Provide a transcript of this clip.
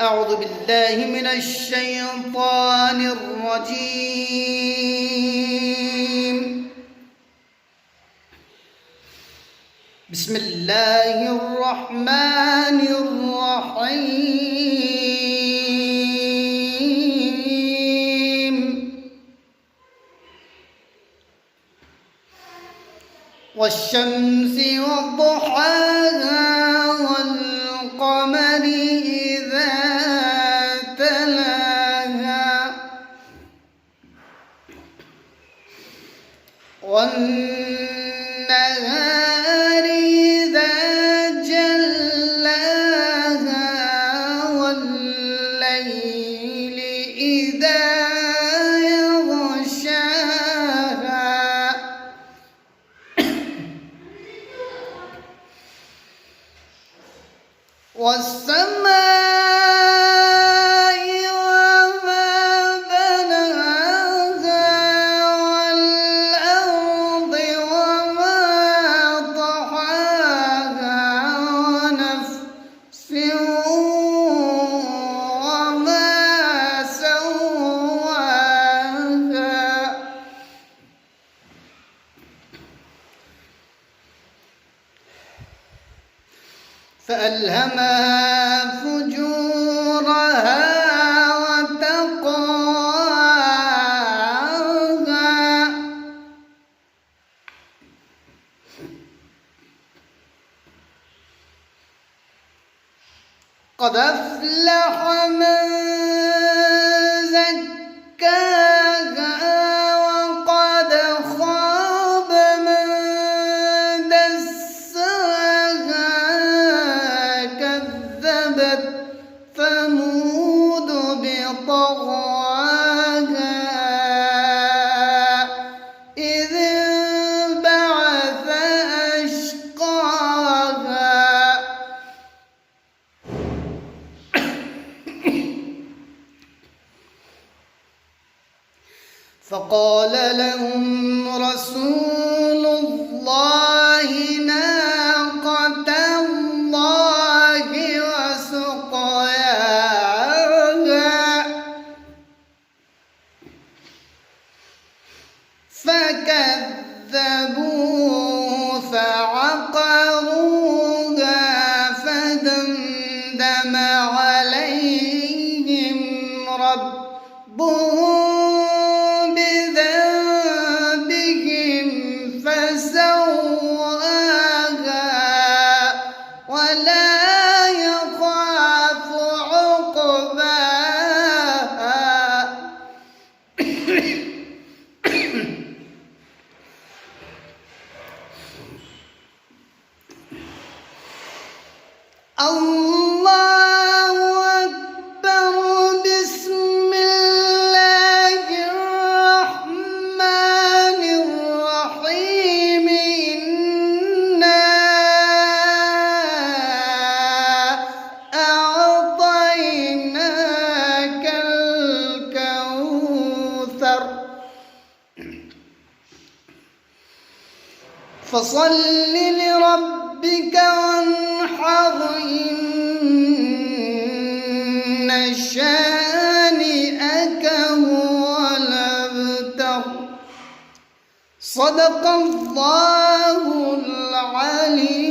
أعوذ بالله من الشيطان الرجيم. بسم الله الرحمن الرحيم. والشمس وضحاها والقمر إذا تلاها والنهار إذا جلاها والليل إذا يغشاها والسماء وما بناها والأرض وما طحاها ونفس وما سواها فألهمها فجورها وتقواها قد أفلح من زكاها وقد خاب من دساها كذبت ثمود بطغواها إذ انبعث أشقاها فقال لهم رسول الله ناقة الله وسقياها فكذبوه فعقروها فدمدم عليهم ربهم الله أكبر. بسم الله الرحمن الرحيم. إنا أعطيناك الكوثر فصل لربك وانحر إن شانئك هو الأبتر. صدق الله العلي